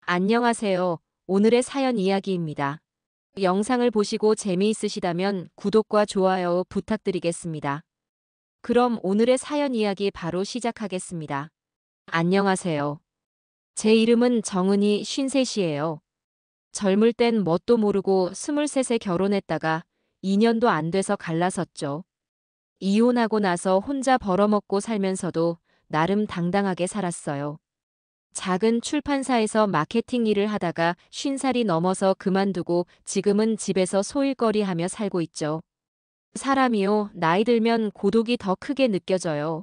안녕하세요. 오늘의 사연 이야기입니다. 영상을 보시고 재미있으시다면 구독과 좋아요 부탁드리겠습니다. 그럼 오늘의 사연 이야기 바로 시작하겠습니다. 안녕하세요. 제 이름은 정은이 53이에요. 젊을 땐 뭣도 모르고 23에 결혼했다가 2년도 안 돼서 갈라섰죠. 이혼하고 나서 혼자 벌어먹고 살면서도 나름 당당하게 살았어요. 작은 출판사에서 마케팅 일을 하다가 50살이 넘어서 그만두고 지금은 집에서 소일거리 하며 살고 있죠. 사람이요, 나이 들면 고독이 더 크게 느껴져요.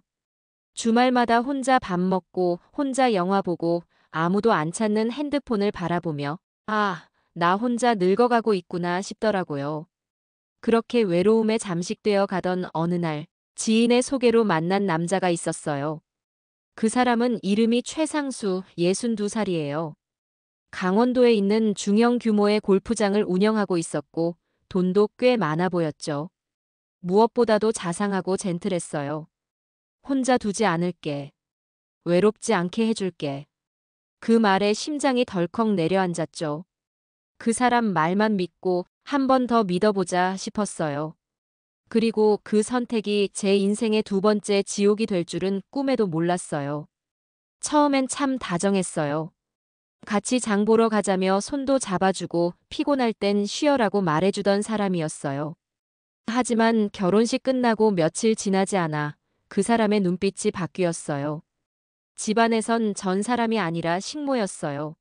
주말마다 혼자 밥 먹고, 혼자 영화 보고, 아무도 안 찾는 핸드폰을 바라보며, 아, 나 혼자 늙어가고 있구나 싶더라고요. 그렇게 외로움에 잠식되어 가던 어느 날, 지인의 소개로 만난 남자가 있었어요. 그 사람은 이름이 최상수, 62살이에요. 강원도에 있는 중형 규모의 골프장을 운영하고 있었고 돈도 꽤 많아 보였죠. 무엇보다도 자상하고 젠틀했어요. 혼자 두지 않을게. 외롭지 않게 해줄게. 그 말에 심장이 덜컥 내려앉았죠. 그 사람 말만 믿고 한 번 더 믿어보자 싶었어요. 그리고 그 선택이 제 인생의 두 번째 지옥이 될 줄은 꿈에도 몰랐어요. 처음엔 참 다정했어요. 같이 장 보러 가자며 손도 잡아주고 피곤할 땐 쉬어라고 말해주던 사람이었어요. 하지만 결혼식 끝나고 며칠 지나지 않아 그 사람의 눈빛이 바뀌었어요. 집안에선 전 사람이 아니라 식모였어요.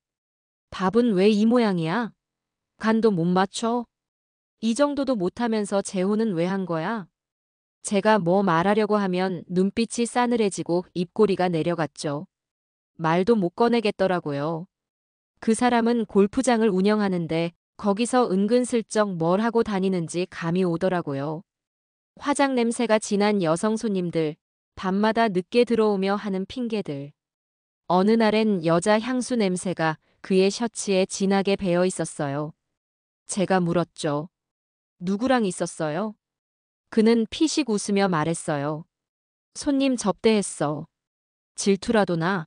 밥은 왜 이 모양이야? 간도 못 맞춰? 이 정도도 못하면서 재혼은 왜 한 거야? 제가 뭐 말하려고 하면 눈빛이 싸늘해지고 입꼬리가 내려갔죠. 말도 못 꺼내겠더라고요. 그 사람은 골프장을 운영하는데 거기서 은근슬쩍 뭘 하고 다니는지 감이 오더라고요. 화장 냄새가 진한 여성 손님들, 밤마다 늦게 들어오며 하는 핑계들. 어느 날엔 여자 향수 냄새가 그의 셔츠에 진하게 배어 있었어요. 제가 물었죠. 누구랑 있었어요? 그는 피식 웃으며 말했어요. 손님 접대했어. 질투라도 나.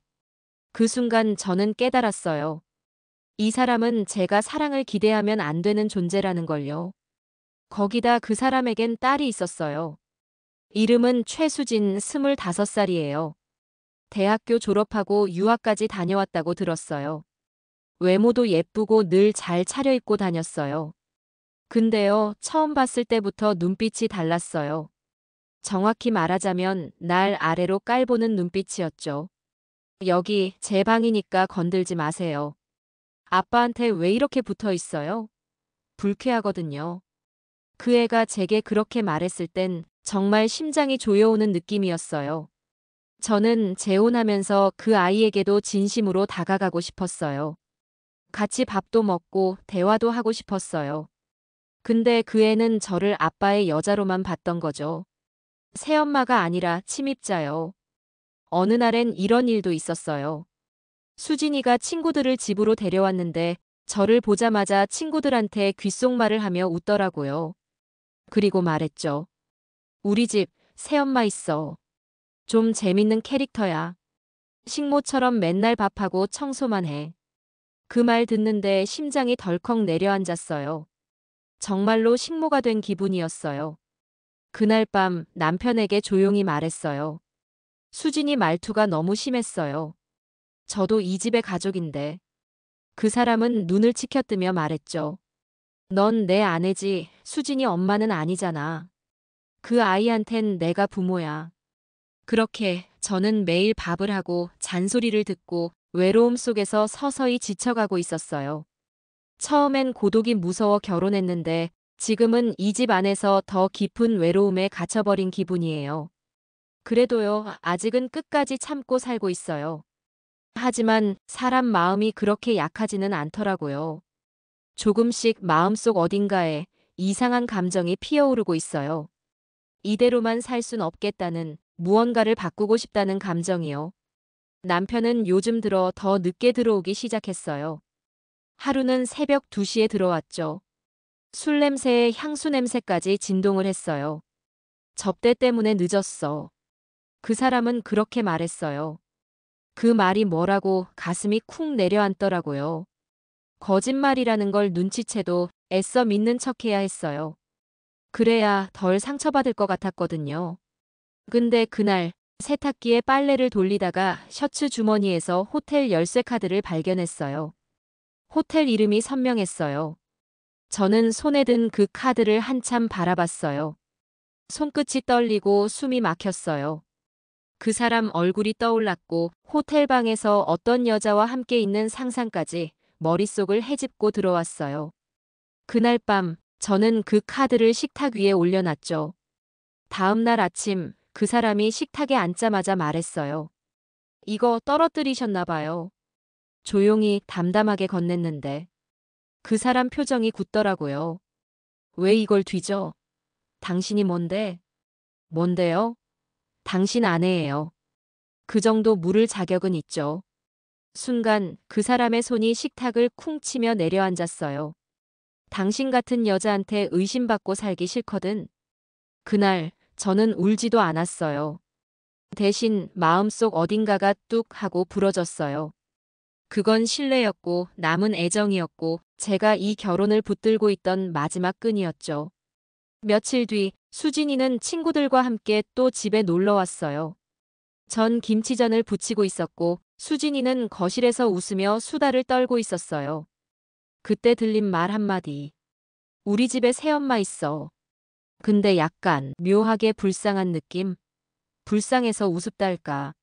그 순간 저는 깨달았어요. 이 사람은 제가 사랑을 기대하면 안 되는 존재라는 걸요. 거기다 그 사람에겐 딸이 있었어요. 이름은 최수진 25살이에요. 대학교 졸업하고 유학까지 다녀왔다고 들었어요. 외모도 예쁘고 늘 잘 차려입고 다녔어요. 근데요, 처음 봤을 때부터 눈빛이 달랐어요. 정확히 말하자면 날 아래로 깔보는 눈빛이었죠. 여기 제 방이니까 건들지 마세요. 아빠한테 왜 이렇게 붙어 있어요? 불쾌하거든요. 그 애가 제게 그렇게 말했을 땐 정말 심장이 조여오는 느낌이었어요. 저는 재혼하면서 그 아이에게도 진심으로 다가가고 싶었어요. 같이 밥도 먹고 대화도 하고 싶었어요. 근데 그 애는 저를 아빠의 여자로만 봤던 거죠. 새엄마가 아니라 침입자요. 어느 날엔 이런 일도 있었어요. 수진이가 친구들을 집으로 데려왔는데 저를 보자마자 친구들한테 귓속말을 하며 웃더라고요. 그리고 말했죠. 우리 집 새엄마 있어. 좀 재밌는 캐릭터야. 식모처럼 맨날 밥하고 청소만 해. 그 말 듣는데 심장이 덜컥 내려앉았어요. 정말로 식모가 된 기분이었어요. 그날 밤 남편에게 조용히 말했어요. 수진이 말투가 너무 심했어요. 저도 이 집의 가족인데. 그 사람은 눈을 치켜뜨며 말했죠. 넌 내 아내지 수진이 엄마는 아니잖아. 그 아이한텐 내가 부모야. 그렇게 저는 매일 밥을 하고 잔소리를 듣고 외로움 속에서 서서히 지쳐가고 있었어요. 처음엔 고독이 무서워 결혼했는데 지금은 이 집 안에서 더 깊은 외로움에 갇혀버린 기분이에요. 그래도요, 아직은 끝까지 참고 살고 있어요. 하지만 사람 마음이 그렇게 약하지는 않더라고요. 조금씩 마음속 어딘가에 이상한 감정이 피어오르고 있어요. 이대로만 살 순 없겠다는, 무언가를 바꾸고 싶다는 감정이요. 남편은 요즘 들어 더 늦게 들어오기 시작했어요. 하루는 새벽 2시에 들어왔죠. 술 냄새에 향수 냄새까지 진동을 했어요. 접대 때문에 늦었어. 그 사람은 그렇게 말했어요. 그 말이 뭐라고 가슴이 쿵 내려앉더라고요. 거짓말이라는 걸 눈치채도 애써 믿는 척해야 했어요. 그래야 덜 상처받을 것 같았거든요. 근데 그날 세탁기에 빨래를 돌리다가 셔츠 주머니에서 호텔 열쇠 카드를 발견했어요. 호텔 이름이 선명했어요. 저는 손에 든 그 카드를 한참 바라봤어요. 손끝이 떨리고 숨이 막혔어요. 그 사람 얼굴이 떠올랐고 호텔 방에서 어떤 여자와 함께 있는 상상까지 머릿속을 헤집고 들어왔어요. 그날 밤 저는 그 카드를 식탁 위에 올려놨죠. 다음 날 아침 그 사람이 식탁에 앉자마자 말했어요. 이거 떨어뜨리셨나 봐요. 조용히 담담하게 건넸는데 그 사람 표정이 굳더라고요. 왜 이걸 뒤져? 당신이 뭔데? 뭔데요? 당신 아내예요. 그 정도 물을 자격은 있죠. 순간 그 사람의 손이 식탁을 쿵 치며 내려앉았어요. 당신 같은 여자한테 의심받고 살기 싫거든. 그날 저는 울지도 않았어요. 대신 마음속 어딘가가 뚝 하고 부러졌어요. 그건 신뢰였고 남은 애정이었고 제가 이 결혼을 붙들고 있던 마지막 끈이었죠. 며칠 뒤 수진이는 친구들과 함께 또 집에 놀러 왔어요. 전 김치전을 부치고 있었고 수진이는 거실에서 웃으며 수다를 떨고 있었어요. 그때 들린 말 한마디. 우리 집에 새엄마 있어. 근데 약간 묘하게 불쌍한 느낌? 불쌍해서 우습달까.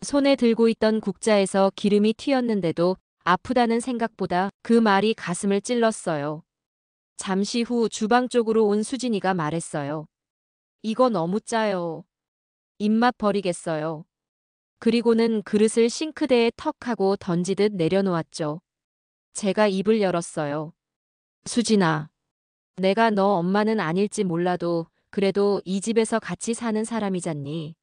손에 들고 있던 국자에서 기름이 튀었는데도 아프다는 생각보다 그 말이 가슴을 찔렀어요. 잠시 후 주방 쪽으로 온 수진이가 말했어요. 이거 너무 짜요. 입맛 버리겠어요. 그리고는 그릇을 싱크대에 턱 하고 던지듯 내려놓았죠. 제가 입을 열었어요. 수진아, 내가 너 엄마는 아닐지 몰라도 그래도 이 집에서 같이 사는 사람이잖니.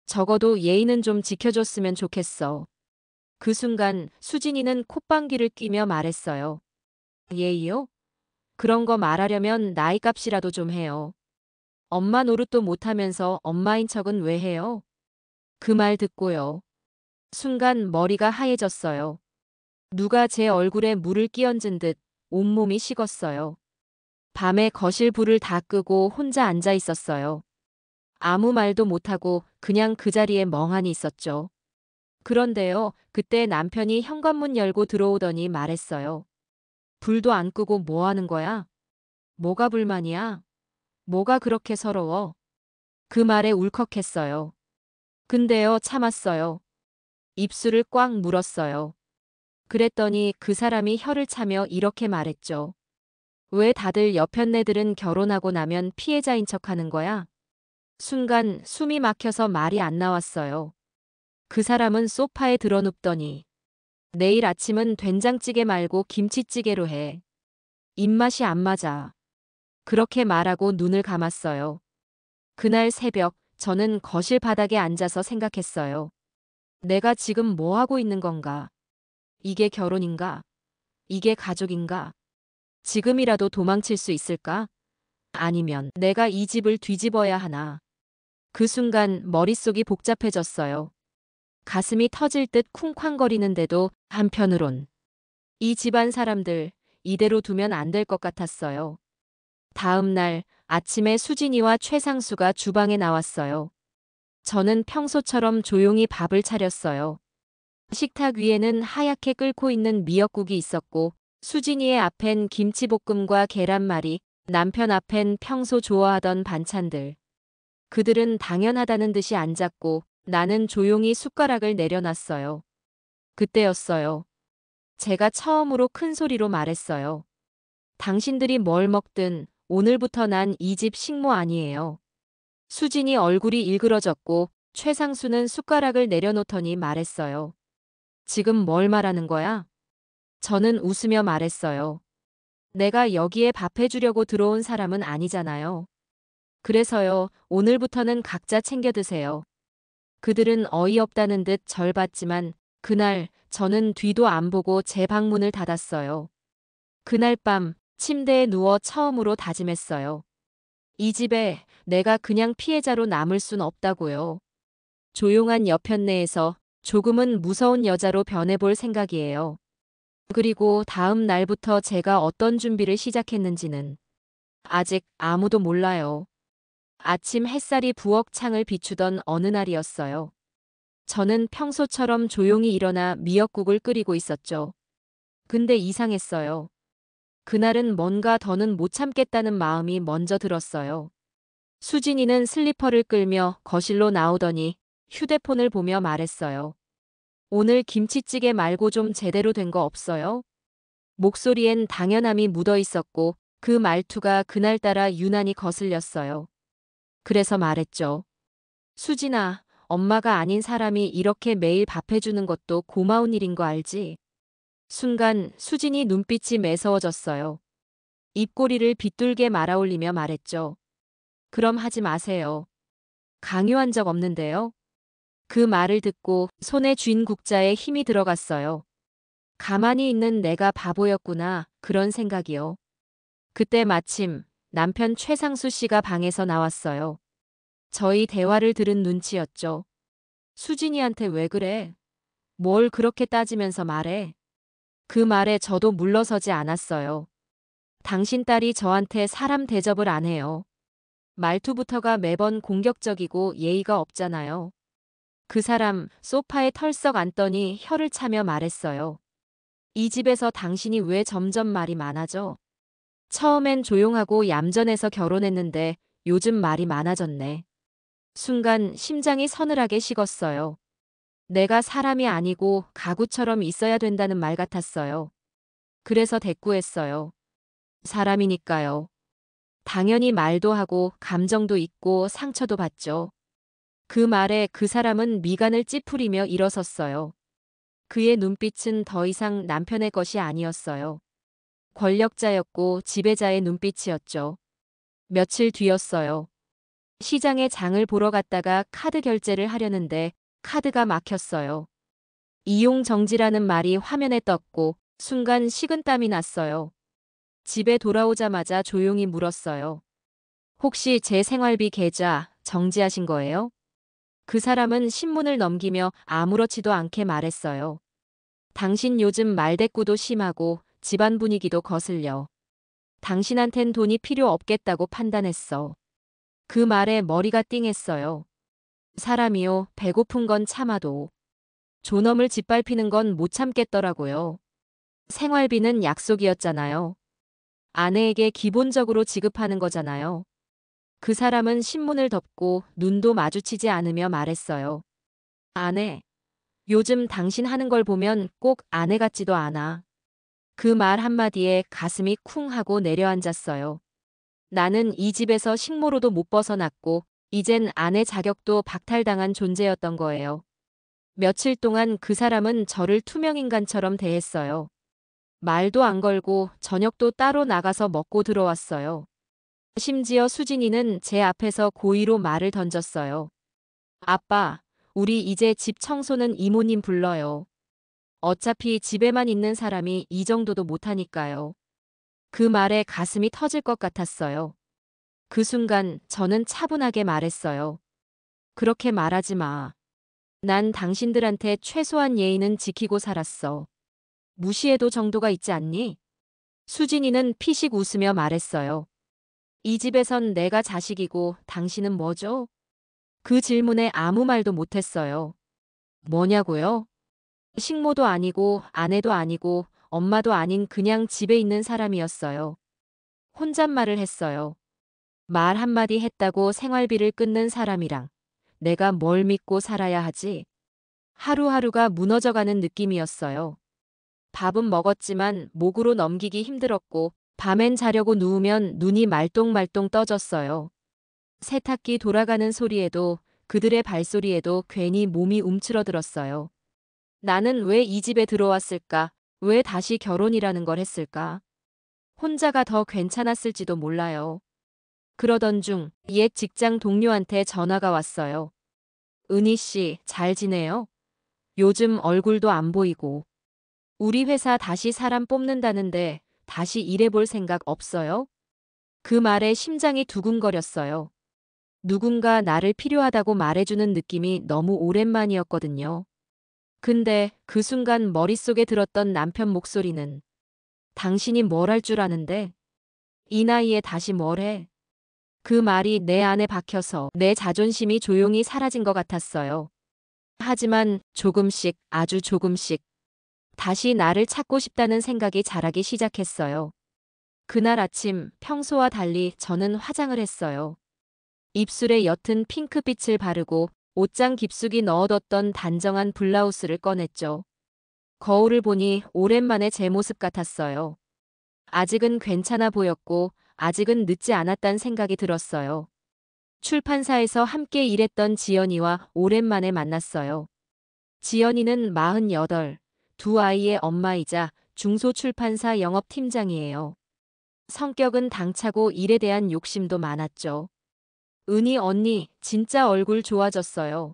적어도 예의는 좀 지켜줬으면 좋겠어. 그 순간 수진이는 콧방귀를 뀌며 말했어요. 예의요? 그런 거 말하려면 나이값이라도 좀 해요. 엄마 노릇도 못하면서 엄마인 척은 왜 해요? 그 말 듣고요. 순간 머리가 하얘졌어요. 누가 제 얼굴에 물을 끼얹은 듯 온몸이 식었어요. 밤에 거실 불을 다 끄고 혼자 앉아 있었어요. 아무 말도 못하고 그냥 그 자리에 멍하니 있었죠. 그런데요, 그때 남편이 현관문 열고 들어오더니 말했어요. 불도 안 끄고 뭐 하는 거야? 뭐가 불만이야? 뭐가 그렇게 서러워? 그 말에 울컥했어요. 근데요, 참았어요. 입술을 꽉 물었어요. 그랬더니 그 사람이 혀를 차며 이렇게 말했죠. 왜 다들 여편네들은 결혼하고 나면 피해자인 척하는 거야? 순간 숨이 막혀서 말이 안 나왔어요. 그 사람은 소파에 드러눕더니 내일 아침은 된장찌개 말고 김치찌개로 해. 입맛이 안 맞아. 그렇게 말하고 눈을 감았어요. 그날 새벽 저는 거실 바닥에 앉아서 생각했어요. 내가 지금 뭐 하고 있는 건가? 이게 결혼인가? 이게 가족인가? 지금이라도 도망칠 수 있을까? 아니면 내가 이 집을 뒤집어야 하나? 그 순간 머릿속이 복잡해졌어요. 가슴이 터질 듯 쿵쾅거리는데도 한편으론 이 집안 사람들 이대로 두면 안 될 것 같았어요. 다음 날 아침에 수진이와 최상수가 주방에 나왔어요. 저는 평소처럼 조용히 밥을 차렸어요. 식탁 위에는 하얗게 끓고 있는 미역국이 있었고 수진이의 앞엔 김치볶음과 계란말이, 남편 앞엔 평소 좋아하던 반찬들. 그들은 당연하다는 듯이 앉았고 나는 조용히 숟가락을 내려놨어요. 그때였어요. 제가 처음으로 큰 소리로 말했어요. 당신들이 뭘 먹든 오늘부터 난 이 집 식모 아니에요. 수진이 얼굴이 일그러졌고 최상수는 숟가락을 내려놓더니 말했어요. 지금 뭘 말하는 거야? 저는 웃으며 말했어요. 내가 여기에 밥 해주려고 들어온 사람은 아니잖아요. 그래서요, 오늘부터는 각자 챙겨 드세요. 그들은 어이없다는 듯 절 봤지만 그날 저는 뒤도 안 보고 제 방문을 닫았어요. 그날 밤 침대에 누워 처음으로 다짐했어요. 이 집에 내가 그냥 피해자로 남을 순 없다고요. 조용한 여편네에서 조금은 무서운 여자로 변해볼 생각이에요. 그리고 다음 날부터 제가 어떤 준비를 시작했는지는 아직 아무도 몰라요. 아침 햇살이 부엌 창을 비추던 어느 날이었어요. 저는 평소처럼 조용히 일어나 미역국을 끓이고 있었죠. 근데 이상했어요. 그날은 뭔가 더는 못 참겠다는 마음이 먼저 들었어요. 수진이는 슬리퍼를 끌며 거실로 나오더니 휴대폰을 보며 말했어요. 오늘 김치찌개 말고 좀 제대로 된 거 없어요? 목소리엔 당연함이 묻어 있었고 그 말투가 그날따라 유난히 거슬렸어요. 그래서 말했죠. 수진아, 엄마가 아닌 사람이 이렇게 매일 밥 해주는 것도 고마운 일인 거 알지? 순간 수진이 눈빛이 매서워졌어요. 입꼬리를 빗둘게 말아올리며 말했죠. 그럼 하지 마세요. 강요한 적 없는데요. 그 말을 듣고 손에 쥔 국자에 힘이 들어갔어요. 가만히 있는 내가 바보였구나, 그런 생각이요. 그때 마침 남편 최상수 씨가 방에서 나왔어요. 저희 대화를 들은 눈치였죠. 수진이한테 왜 그래? 뭘 그렇게 따지면서 말해? 그 말에 저도 물러서지 않았어요. 당신 딸이 저한테 사람 대접을 안 해요. 말투부터가 매번 공격적이고 예의가 없잖아요. 그 사람 소파에 털썩 앉더니 혀를 차며 말했어요. 이 집에서 당신이 왜 점점 말이 많아져? 처음엔 조용하고 얌전해서 결혼했는데 요즘 말이 많아졌네. 순간 심장이 서늘하게 식었어요. 내가 사람이 아니고 가구처럼 있어야 된다는 말 같았어요. 그래서 대꾸했어요. 사람이니까요. 당연히 말도 하고 감정도 있고 상처도 받죠. 그 말에 그 사람은 미간을 찌푸리며 일어섰어요. 그의 눈빛은 더 이상 남편의 것이 아니었어요. 권력자였고 지배자의 눈빛이었죠. 며칠 뒤였어요. 시장에 장을 보러 갔다가 카드 결제를 하려는데 카드가 막혔어요. 이용 정지라는 말이 화면에 떴고 순간 식은땀이 났어요. 집에 돌아오자마자 조용히 물었어요. 혹시 제 생활비 계좌 정지하신 거예요? 그 사람은 신문을 넘기며 아무렇지도 않게 말했어요. 당신 요즘 말대꾸도 심하고 집안 분위기도 거슬려. 당신한텐 돈이 필요 없겠다고 판단했어. 그 말에 머리가 띵했어요. 사람이요, 배고픈 건 참아도 존엄을 짓밟히는 건 못 참겠더라고요. 생활비는 약속이었잖아요. 아내에게 기본적으로 지급하는 거잖아요. 그 사람은 신문을 덮고 눈도 마주치지 않으며 말했어요. 아내, 요즘 당신 하는 걸 보면 꼭 아내 같지도 않아. 그 말 한마디에 가슴이 쿵 하고 내려앉았어요. 나는 이 집에서 식모로도 못 벗어났고 이젠 아내 자격도 박탈당한 존재였던 거예요. 며칠 동안 그 사람은 저를 투명인간처럼 대했어요. 말도 안 걸고 저녁도 따로 나가서 먹고 들어왔어요. 심지어 수진이는 제 앞에서 고의로 말을 던졌어요. 아빠, 우리 이제 집 청소는 이모님 불러요. 어차피 집에만 있는 사람이 이 정도도 못하니까요. 그 말에 가슴이 터질 것 같았어요. 그 순간 저는 차분하게 말했어요. 그렇게 말하지 마. 난 당신들한테 최소한 예의는 지키고 살았어. 무시해도 정도가 있지 않니? 수진이는 피식 웃으며 말했어요. 이 집에선 내가 자식이고 당신은 뭐죠? 그 질문에 아무 말도 못했어요. 뭐냐고요? 식모도 아니고 아내도 아니고 엄마도 아닌 그냥 집에 있는 사람이었어요. 혼잣말을 했어요. 말 한마디 했다고 생활비를 끊는 사람이랑 내가 뭘 믿고 살아야 하지? 하루하루가 무너져가는 느낌이었어요. 밥은 먹었지만 목으로 넘기기 힘들었고 밤엔 자려고 누우면 눈이 말똥말똥 떠졌어요. 세탁기 돌아가는 소리에도 그들의 발소리에도 괜히 몸이 움츠러들었어요. 나는 왜 이 집에 들어왔을까? 왜 다시 결혼이라는 걸 했을까? 혼자가 더 괜찮았을지도 몰라요. 그러던 중 옛 직장 동료한테 전화가 왔어요. 은희 씨, 잘 지내요? 요즘 얼굴도 안 보이고. 우리 회사 다시 사람 뽑는다는데 다시 일해볼 생각 없어요? 그 말에 심장이 두근거렸어요. 누군가 나를 필요하다고 말해주는 느낌이 너무 오랜만이었거든요. 근데 그 순간 머릿속에 들었던 남편 목소리는 당신이 뭘 할 줄 아는데? 이 나이에 다시 뭘 해? 그 말이 내 안에 박혀서 내 자존심이 조용히 사라진 것 같았어요. 하지만 조금씩, 아주 조금씩 다시 나를 찾고 싶다는 생각이 자라기 시작했어요. 그날 아침 평소와 달리 저는 화장을 했어요. 입술에 옅은 핑크빛을 바르고 옷장 깊숙이 넣어뒀던 단정한 블라우스를 꺼냈죠. 거울을 보니 오랜만에 제 모습 같았어요. 아직은 괜찮아 보였고 아직은 늦지 않았단 생각이 들었어요. 출판사에서 함께 일했던 지연이와 오랜만에 만났어요. 지연이는 48, 두 아이의 엄마이자 중소출판사 영업팀장이에요. 성격은 당차고 일에 대한 욕심도 많았죠. 은희 언니, 진짜 얼굴 좋아졌어요.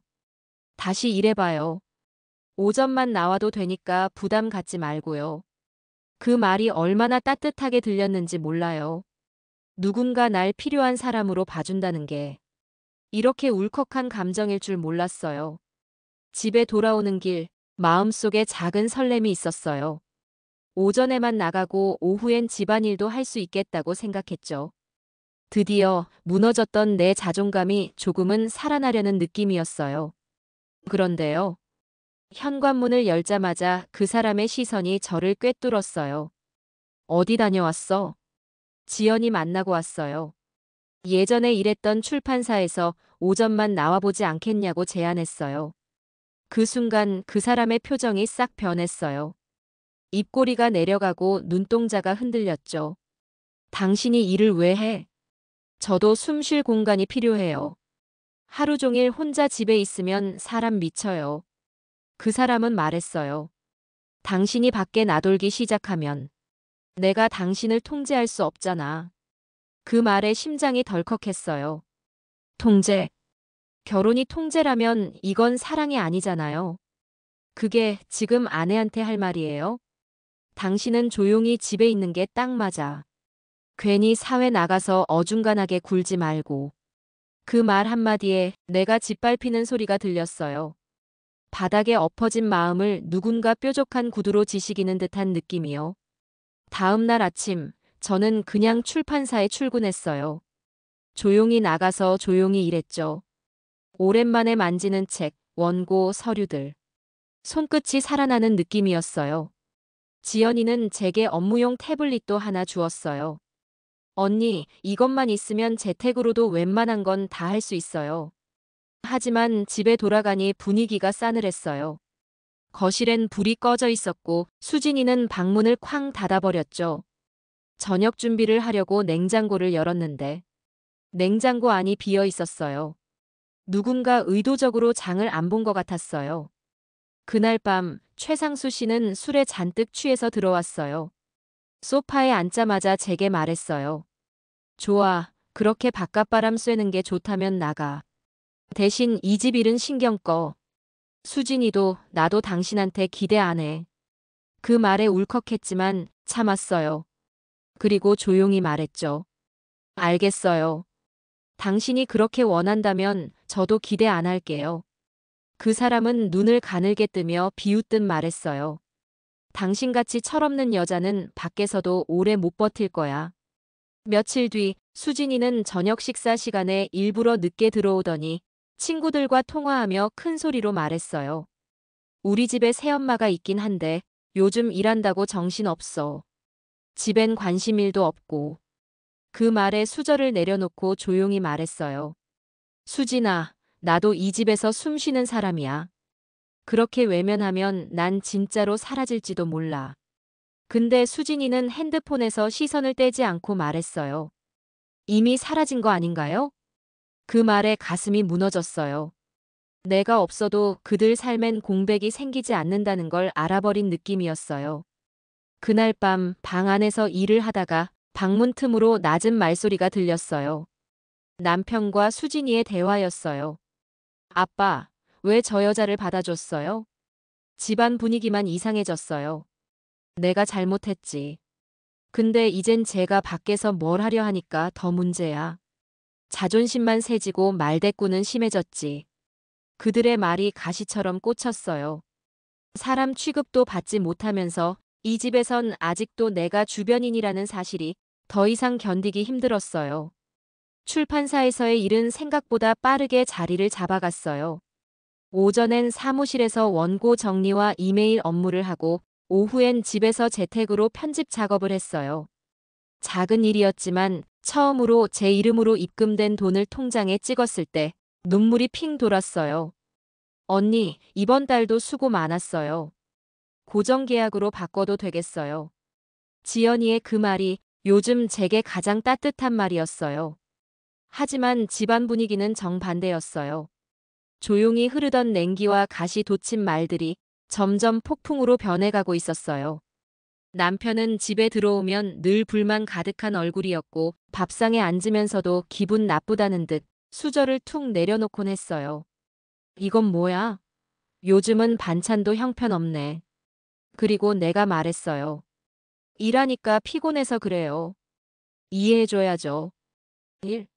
다시 일해봐요. 오전만 나와도 되니까 부담 갖지 말고요. 그 말이 얼마나 따뜻하게 들렸는지 몰라요. 누군가 날 필요한 사람으로 봐준다는 게 이렇게 울컥한 감정일 줄 몰랐어요. 집에 돌아오는 길, 마음속에 작은 설렘이 있었어요. 오전에만 나가고 오후엔 집안일도 할 수 있겠다고 생각했죠. 드디어 무너졌던 내 자존감이 조금은 살아나려는 느낌이었어요. 그런데요. 현관문을 열자마자 그 사람의 시선이 저를 꿰뚫었어요. 어디 다녀왔어? 지연이 만나고 왔어요. 예전에 일했던 출판사에서 오전만 나와보지 않겠냐고 제안했어요. 그 순간 그 사람의 표정이 싹 변했어요. 입꼬리가 내려가고 눈동자가 흔들렸죠. 당신이 일을 왜 해? 저도 숨 쉴 공간이 필요해요. 하루 종일 혼자 집에 있으면 사람 미쳐요. 그 사람은 말했어요. 당신이 밖에 나돌기 시작하면 내가 당신을 통제할 수 없잖아. 그 말에 심장이 덜컥했어요. 통제. 결혼이 통제라면 이건 사랑이 아니잖아요. 그게 지금 아내한테 할 말이에요? 당신은 조용히 집에 있는 게 딱 맞아. 괜히 사회 나가서 어중간하게 굴지 말고. 그 말 한마디에 내가 짓밟히는 소리가 들렸어요. 바닥에 엎어진 마음을 누군가 뾰족한 구두로 지시기는 듯한 느낌이요. 다음 날 아침, 저는 그냥 출판사에 출근했어요. 조용히 나가서 조용히 일했죠. 오랜만에 만지는 책, 원고, 서류들. 손끝이 살아나는 느낌이었어요. 지연이는 제게 업무용 태블릿도 하나 주었어요. 언니, 이것만 있으면 재택으로도 웬만한 건 다 할 수 있어요. 하지만 집에 돌아가니 분위기가 싸늘했어요. 거실엔 불이 꺼져 있었고 수진이는 방문을 쾅 닫아버렸죠. 저녁 준비를 하려고 냉장고를 열었는데 냉장고 안이 비어 있었어요. 누군가 의도적으로 장을 안 본 것 같았어요. 그날 밤 최상수 씨는 술에 잔뜩 취해서 들어왔어요. 소파에 앉자마자 제게 말했어요. 좋아, 그렇게 바깥바람 쐬는 게 좋다면 나가. 대신 이 집 일은 신경 꺼. 수진이도 나도 당신한테 기대 안 해. 그 말에 울컥했지만 참았어요. 그리고 조용히 말했죠. 알겠어요. 당신이 그렇게 원한다면 저도 기대 안 할게요. 그 사람은 눈을 가늘게 뜨며 비웃듯 말했어요. 당신같이 철없는 여자는 밖에서도 오래 못 버틸 거야. 며칠 뒤 수진이는 저녁 식사 시간에 일부러 늦게 들어오더니 친구들과 통화하며 큰 소리로 말했어요. 우리 집에 새엄마가 있긴 한데 요즘 일한다고 정신없어. 집엔 관심일도 없고. 그 말에 수저를 내려놓고 조용히 말했어요. 수진아, 나도 이 집에서 숨 쉬는 사람이야. 그렇게 외면하면 난 진짜로 사라질지도 몰라. 근데 수진이는 핸드폰에서 시선을 떼지 않고 말했어요. 이미 사라진 거 아닌가요? 그 말에 가슴이 무너졌어요. 내가 없어도 그들 삶엔 공백이 생기지 않는다는 걸 알아버린 느낌이었어요. 그날 밤 방 안에서 일을 하다가 방문 틈으로 낮은 말소리가 들렸어요. 남편과 수진이의 대화였어요. 아빠, 왜 저 여자를 받아줬어요? 집안 분위기만 이상해졌어요. 내가 잘못했지. 근데 이젠 제가 밖에서 뭘 하려 하니까 더 문제야. 자존심만 세지고 말대꾸는 심해졌지. 그들의 말이 가시처럼 꽂혔어요. 사람 취급도 받지 못하면서 이 집에선 아직도 내가 주변인이라는 사실이 더 이상 견디기 힘들었어요. 출판사에서의 일은 생각보다 빠르게 자리를 잡아갔어요. 오전엔 사무실에서 원고 정리와 이메일 업무를 하고 오후엔 집에서 재택으로 편집 작업을 했어요. 작은 일이었지만 처음으로 제 이름으로 입금된 돈을 통장에 찍었을 때 눈물이 핑 돌았어요. 언니, 이번 달도 수고 많았어요. 고정계약으로 바꿔도 되겠어요. 지연이의 그 말이 요즘 제게 가장 따뜻한 말이었어요. 하지만 집안 분위기는 정반대였어요. 조용히 흐르던 냉기와 가시 돋친 말들이 점점 폭풍으로 변해가고 있었어요. 남편은 집에 들어오면 늘 불만 가득한 얼굴이었고 밥상에 앉으면서도 기분 나쁘다는 듯 수저를 툭 내려놓곤 했어요. 이건 뭐야? 요즘은 반찬도 형편없네. 그리고 내가 말했어요. 일하니까 피곤해서 그래요. 이해해줘야죠. 일.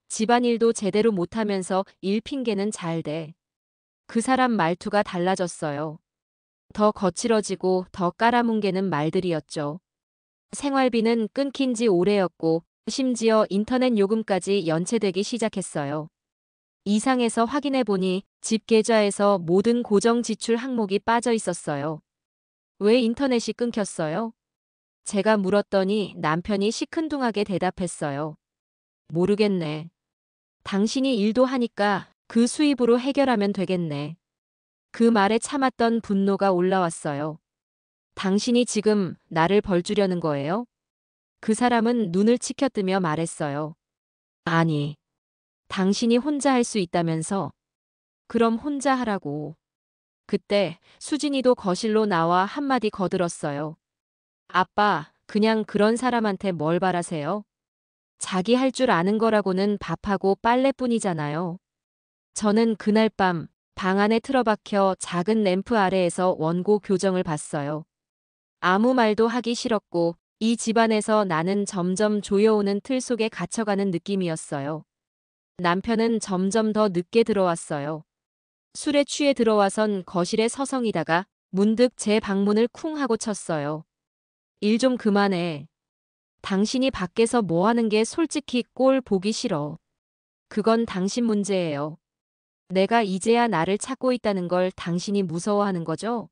집안일도 제대로 못하면서 일 핑계는 잘 돼. 그 사람 말투가 달라졌어요. 더 거칠어지고 더 깔아뭉개는 말들이었죠. 생활비는 끊긴 지 오래였고 심지어 인터넷 요금까지 연체되기 시작했어요. 이상해서 확인해 보니 집 계좌에서 모든 고정 지출 항목이 빠져 있었어요. 왜 인터넷이 끊겼어요? 제가 물었더니 남편이 시큰둥하게 대답했어요. 모르겠네. 당신이 일도 하니까 그 수입으로 해결하면 되겠네. 그 말에 참았던 분노가 올라왔어요. 당신이 지금 나를 벌주려는 거예요? 그 사람은 눈을 치켜뜨며 말했어요. 아니, 당신이 혼자 할 수 있다면서? 그럼 혼자 하라고. 그때 수진이도 거실로 나와 한마디 거들었어요. 아빠, 그냥 그런 사람한테 뭘 바라세요? 자기 할 줄 아는 거라고는 밥하고 빨래뿐이잖아요. 저는 그날 밤 방 안에 틀어박혀 작은 램프 아래에서 원고 교정을 봤어요. 아무 말도 하기 싫었고 이 집안에서 나는 점점 조여오는 틀 속에 갇혀가는 느낌이었어요. 남편은 점점 더 늦게 들어왔어요. 술에 취해 들어와선 거실에 서성이다가 문득 제 방문을 쿵 하고 쳤어요. 일 좀 그만해. 당신이 밖에서 뭐 하는 게 솔직히 꼴 보기 싫어. 그건 당신 문제예요. 내가 이제야 나를 찾고 있다는 걸 당신이 무서워하는 거죠?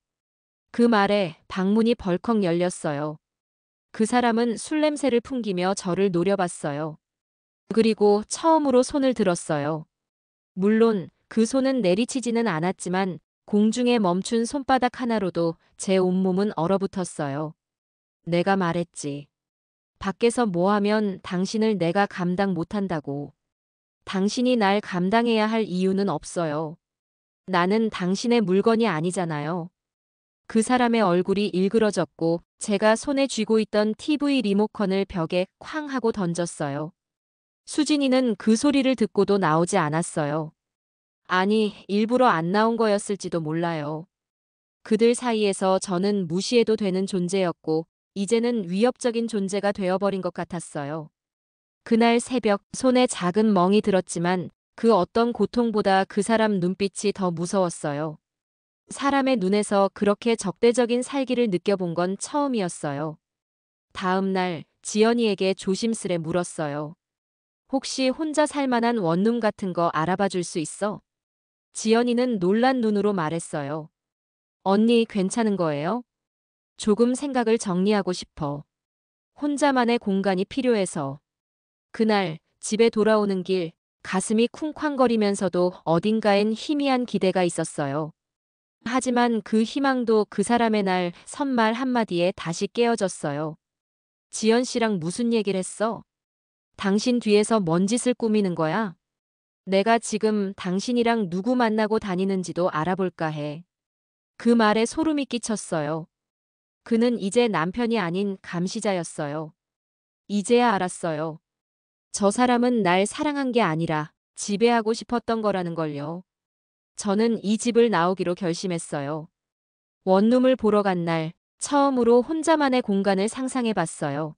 그 말에 방문이 벌컥 열렸어요. 그 사람은 술 냄새를 풍기며 저를 노려봤어요. 그리고 처음으로 손을 들었어요. 물론 그 손은 내리치지는 않았지만 공중에 멈춘 손바닥 하나로도 제 온몸은 얼어붙었어요. 내가 말했지. 밖에서 뭐 하면 당신을 내가 감당 못한다고. 당신이 날 감당해야 할 이유는 없어요. 나는 당신의 물건이 아니잖아요. 그 사람의 얼굴이 일그러졌고 제가 손에 쥐고 있던 TV 리모컨을 벽에 쾅 하고 던졌어요. 수진이는 그 소리를 듣고도 나오지 않았어요. 아니, 일부러 안 나온 거였을지도 몰라요. 그들 사이에서 저는 무시해도 되는 존재였고 이제는 위협적인 존재가 되어버린 것 같았어요. 그날 새벽 손에 작은 멍이 들었지만 그 어떤 고통보다 그 사람 눈빛이 더 무서웠어요. 사람의 눈에서 그렇게 적대적인 살기를 느껴본 건 처음이었어요. 다음 날 지연이에게 조심스레 물었어요. 혹시 혼자 살 만한 원룸 같은 거 알아봐 줄 수 있어? 지연이는 놀란 눈으로 말했어요. 언니 괜찮은 거예요? 조금 생각을 정리하고 싶어. 혼자만의 공간이 필요해서. 그날 집에 돌아오는 길 가슴이 쿵쾅거리면서도 어딘가엔 희미한 기대가 있었어요. 하지만 그 희망도 그 사람의 날 선말 한마디에 다시 깨어졌어요. 지연 씨랑 무슨 얘기를 했어? 당신 뒤에서 뭔 짓을 꾸미는 거야? 내가 지금 당신이랑 누구 만나고 다니는지도 알아볼까 해. 그 말에 소름이 끼쳤어요. 그는 이제 남편이 아닌 감시자였어요. 이제야 알았어요. 저 사람은 날 사랑한 게 아니라 지배하고 싶었던 거라는 걸요. 저는 이 집을 나오기로 결심했어요. 원룸을 보러 간 날 처음으로 혼자만의 공간을 상상해 봤어요.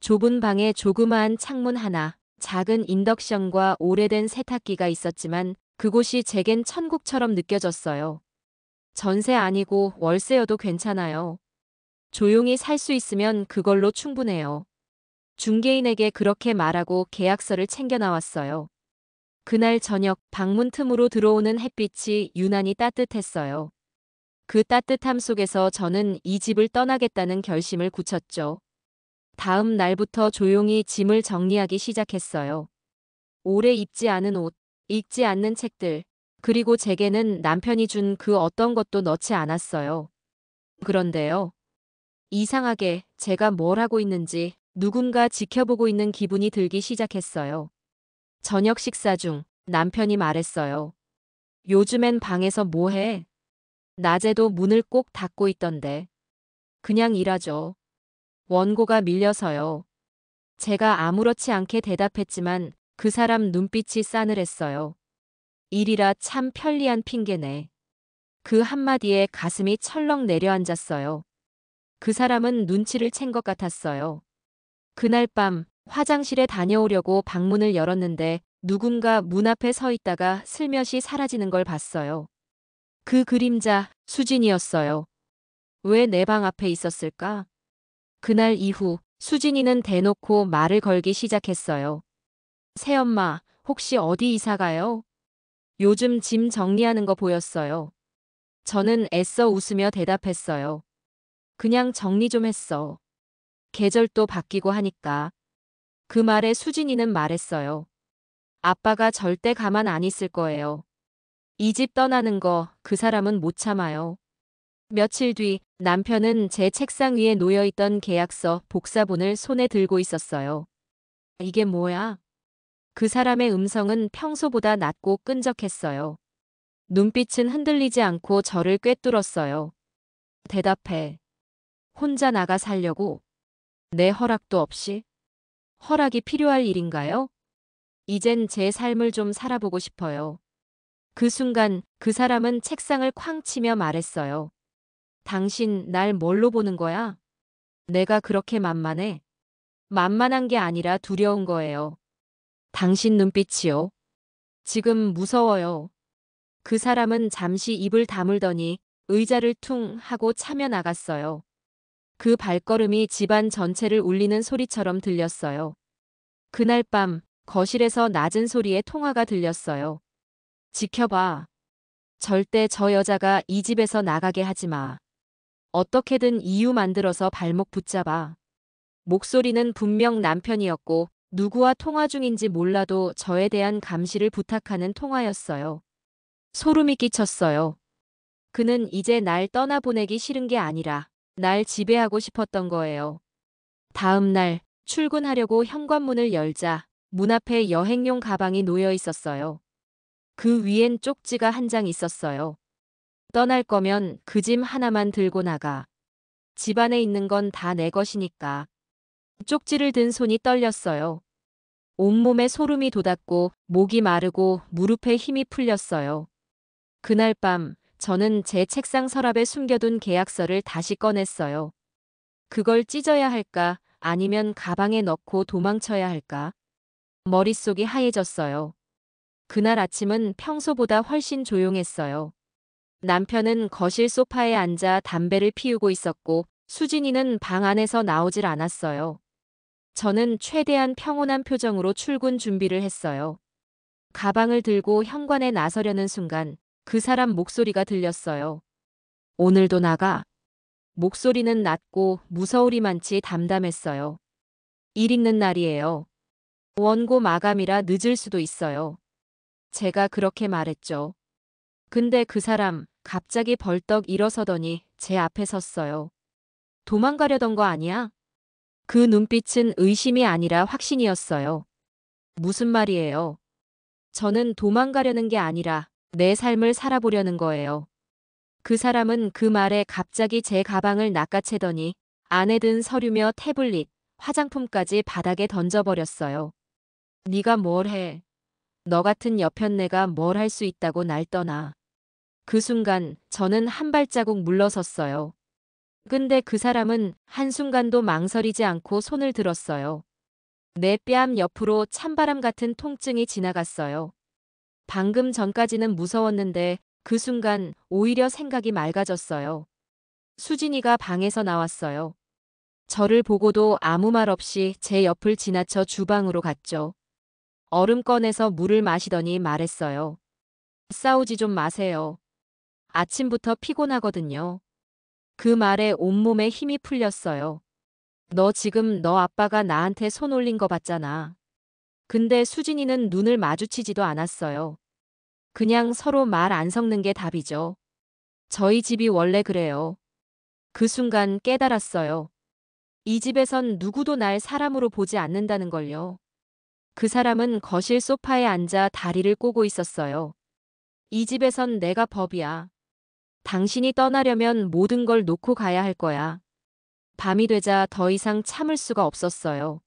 좁은 방에 조그마한 창문 하나, 작은 인덕션과 오래된 세탁기가 있었지만 그곳이 제겐 천국처럼 느껴졌어요. 전세 아니고 월세여도 괜찮아요. 조용히 살 수 있으면 그걸로 충분해요. 중개인에게 그렇게 말하고 계약서를 챙겨 나왔어요. 그날 저녁 방문 틈으로 들어오는 햇빛이 유난히 따뜻했어요. 그 따뜻함 속에서 저는 이 집을 떠나겠다는 결심을 굳혔죠. 다음 날부터 조용히 짐을 정리하기 시작했어요. 오래 입지 않은 옷, 읽지 않는 책들, 그리고 제게는 남편이 준 그 어떤 것도 넣지 않았어요. 그런데요. 이상하게 제가 뭘 하고 있는지 누군가 지켜보고 있는 기분이 들기 시작했어요. 저녁 식사 중 남편이 말했어요. 요즘엔 방에서 뭐 해? 낮에도 문을 꼭 닫고 있던데. 그냥 일하죠. 원고가 밀려서요. 제가 아무렇지 않게 대답했지만 그 사람 눈빛이 싸늘했어요. 일이라 참 편리한 핑계네. 그 한마디에 가슴이 철렁 내려앉았어요. 그 사람은 눈치를 챈 것 같았어요. 그날 밤 화장실에 다녀오려고 방문을 열었는데 누군가 문 앞에 서 있다가 슬며시 사라지는 걸 봤어요. 그 그림자 수진이었어요. 왜 내 방 앞에 있었을까? 그날 이후 수진이는 대놓고 말을 걸기 시작했어요. 새엄마, 혹시 어디 이사 가요? 요즘 짐 정리하는 거 보였어요. 저는 애써 웃으며 대답했어요. 그냥 정리 좀 했어. 계절도 바뀌고 하니까. 그 말에 수진이는 말했어요. 아빠가 절대 가만 안 있을 거예요. 이 집 떠나는 거 그 사람은 못 참아요. 며칠 뒤 남편은 제 책상 위에 놓여있던 계약서 복사본을 손에 들고 있었어요. 이게 뭐야? 그 사람의 음성은 평소보다 낮고 끈적했어요. 눈빛은 흔들리지 않고 저를 꿰뚫었어요. 대답해. 혼자 나가 살려고? 내 허락도 없이? 허락이 필요할 일인가요? 이젠 제 삶을 좀 살아보고 싶어요. 그 순간 그 사람은 책상을 쾅 치며 말했어요. 당신 날 뭘로 보는 거야? 내가 그렇게 만만해? 만만한 게 아니라 두려운 거예요. 당신 눈빛이요. 지금 무서워요. 그 사람은 잠시 입을 다물더니 의자를 퉁 하고 차며 나갔어요. 그 발걸음이 집안 전체를 울리는 소리처럼 들렸어요. 그날 밤 거실에서 낮은 소리의 통화가 들렸어요. 지켜봐. 절대 저 여자가 이 집에서 나가게 하지 마. 어떻게든 이유 만들어서 발목 붙잡아. 목소리는 분명 남편이었고 누구와 통화 중인지 몰라도 저에 대한 감시를 부탁하는 통화였어요. 소름이 끼쳤어요. 그는 이제 날 떠나보내기 싫은 게 아니라 날 지배하고 싶었던 거예요. 다음 날 출근하려고 현관문을 열자 문 앞에 여행용 가방이 놓여 있었어요. 그 위엔 쪽지가 한 장 있었어요. 떠날 거면 그 짐 하나만 들고 나가. 집 안에 있는 건 다 내 것이니까. 쪽지를 든 손이 떨렸어요. 온몸에 소름이 돋았고 목이 마르고 무릎에 힘이 풀렸어요. 그날 밤 저는 제 책상 서랍에 숨겨둔 계약서를 다시 꺼냈어요. 그걸 찢어야 할까 아니면 가방에 넣고 도망쳐야 할까? 머릿속이 하얘졌어요. 그날 아침은 평소보다 훨씬 조용했어요. 남편은 거실 소파에 앉아 담배를 피우고 있었고 수진이는 방 안에서 나오질 않았어요. 저는 최대한 평온한 표정으로 출근 준비를 했어요. 가방을 들고 현관에 나서려는 순간 그 사람 목소리가 들렸어요. 오늘도 나가? 목소리는 낮고 무서우리만치 담담했어요. 일 있는 날이에요. 원고 마감이라 늦을 수도 있어요. 제가 그렇게 말했죠. 근데 그 사람 갑자기 벌떡 일어서더니 제 앞에 섰어요. 도망가려던 거 아니야? 그 눈빛은 의심이 아니라 확신이었어요. 무슨 말이에요? 저는 도망가려는 게 아니라 내 삶을 살아보려는 거예요. 그 사람은 그 말에 갑자기 제 가방을 낚아채더니 안에 든 서류며 태블릿, 화장품까지 바닥에 던져버렸어요. 네가 뭘 해? 너 같은 여편네가 뭘 할 수 있다고 날 떠나. 그 순간 저는 한 발자국 물러섰어요. 근데 그 사람은 한순간도 망설이지 않고 손을 들었어요. 내 뺨 옆으로 찬바람 같은 통증이 지나갔어요. 방금 전까지는 무서웠는데 그 순간 오히려 생각이 맑아졌어요. 수진이가 방에서 나왔어요. 저를 보고도 아무 말 없이 제 옆을 지나쳐 주방으로 갔죠. 얼음 꺼내서 물을 마시더니 말했어요. 싸우지 좀 마세요. 아침부터 피곤하거든요. 그 말에 온몸에 힘이 풀렸어요. 너 지금 너 아빠가 나한테 손 올린 거 봤잖아. 근데 수진이는 눈을 마주치지도 않았어요. 그냥 서로 말 안 섞는 게 답이죠. 저희 집이 원래 그래요. 그 순간 깨달았어요. 이 집에선 누구도 날 사람으로 보지 않는다는 걸요. 그 사람은 거실 소파에 앉아 다리를 꼬고 있었어요. 이 집에선 내가 법이야. 당신이 떠나려면 모든 걸 놓고 가야 할 거야. 밤이 되자 더 이상 참을 수가 없었어요.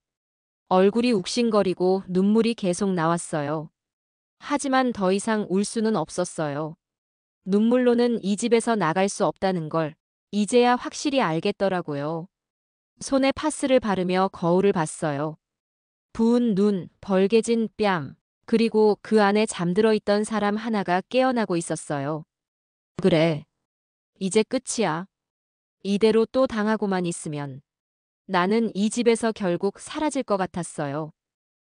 얼굴이 욱신거리고 눈물이 계속 나왔어요. 하지만 더 이상 울 수는 없었어요. 눈물로는 이 집에서 나갈 수 없다는 걸 이제야 확실히 알겠더라고요. 손에 파스를 바르며 거울을 봤어요. 부은 눈, 벌개진 뺨, 그리고 그 안에 잠들어 있던 사람 하나가 깨어나고 있었어요. 그래. 이제 끝이야. 이대로 또 당하고만 있으면 나는 이 집에서 결국 사라질 것 같았어요.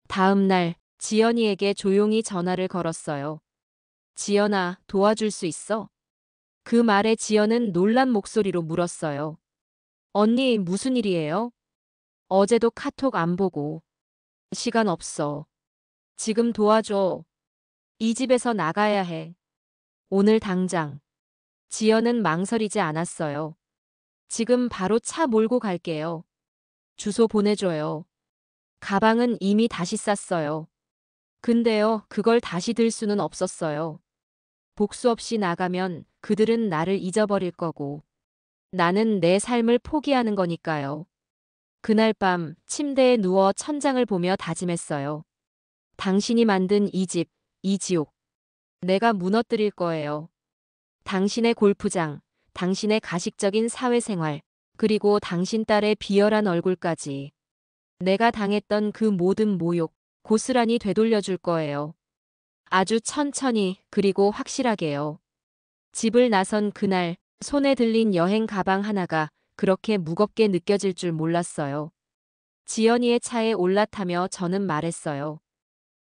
다음 날 지연이에게 조용히 전화를 걸었어요. 지연아, 도와줄 수 있어? 그 말에 지연은 놀란 목소리로 물었어요. 언니, 무슨 일이에요? 어제도 카톡 안 보고. 시간 없어. 지금 도와줘. 이 집에서 나가야 해. 오늘 당장. 지연은 망설이지 않았어요. 지금 바로 차 몰고 갈게요. 주소 보내줘요. 가방은 이미 다시 쌌어요. 근데요, 그걸 다시 들 수는 없었어요. 복수 없이 나가면 그들은 나를 잊어버릴 거고, 나는 내 삶을 포기하는 거니까요. 그날 밤 침대에 누워 천장을 보며 다짐했어요. 당신이 만든 이 집, 이 지옥. 내가 무너뜨릴 거예요. 당신의 골프장, 당신의 가식적인 사회생활, 그리고 당신 딸의 비열한 얼굴까지. 내가 당했던 그 모든 모욕, 고스란히 되돌려줄 거예요. 아주 천천히, 그리고 확실하게요. 집을 나선 그날, 손에 들린 여행 가방 하나가 그렇게 무겁게 느껴질 줄 몰랐어요. 지연이의 차에 올라타며 저는 말했어요.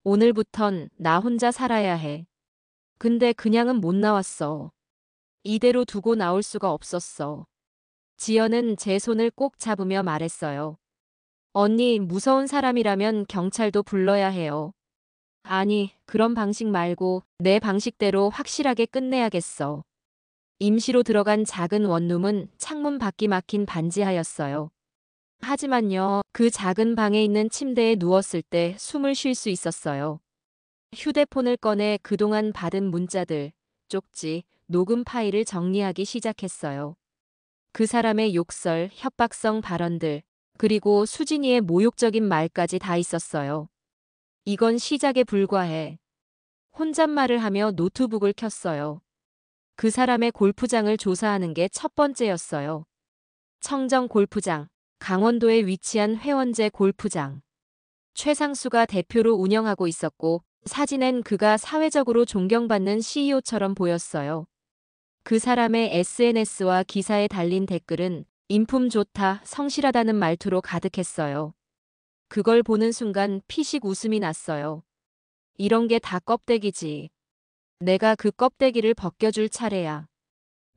오늘부턴 나 혼자 살아야 해. 근데 그냥은 못 나왔어. 이대로 두고 나올 수가 없었어. 지연은 제 손을 꼭 잡으며 말했어요. 언니, 무서운 사람이라면 경찰도 불러야 해요. 아니, 그런 방식 말고 내 방식대로 확실하게 끝내야겠어. 임시로 들어간 작은 원룸은 창문 밖이 막힌 반지하였어요. 하지만요, 그 작은 방에 있는 침대에 누웠을 때 숨을 쉴 수 있었어요. 휴대폰을 꺼내 그동안 받은 문자들, 쪽지, 녹음 파일을 정리하기 시작했어요. 그 사람의 욕설, 협박성 발언들, 그리고 수진이의 모욕적인 말까지 다 있었어요. 이건 시작에 불과해. 혼잣말을 하며 노트북을 켰어요. 그 사람의 골프장을 조사하는 게 첫 번째였어요. 청정 골프장, 강원도에 위치한 회원제 골프장. 최상수가 대표로 운영하고 있었고, 사진엔 그가 사회적으로 존경받는 CEO처럼 보였어요. 그 사람의 SNS와 기사에 달린 댓글은 인품 좋다, 성실하다는 말투로 가득했어요. 그걸 보는 순간 피식 웃음이 났어요. 이런 게 다 껍데기지. 내가 그 껍데기를 벗겨줄 차례야.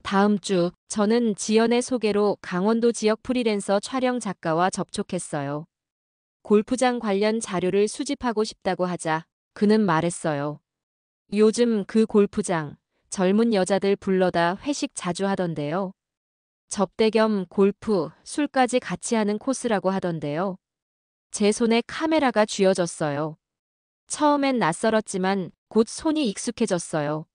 다음 주 저는 지연의 소개로 강원도 지역 프리랜서 촬영 작가와 접촉했어요. 골프장 관련 자료를 수집하고 싶다고 하자 그는 말했어요. 요즘 그 골프장 젊은 여자들 불러다 회식 자주 하던데요. 접대 겸 골프, 술까지 같이 하는 코스라고 하던데요. 제 손에 카메라가 쥐어졌어요. 처음엔 낯설었지만 곧 손이 익숙해졌어요.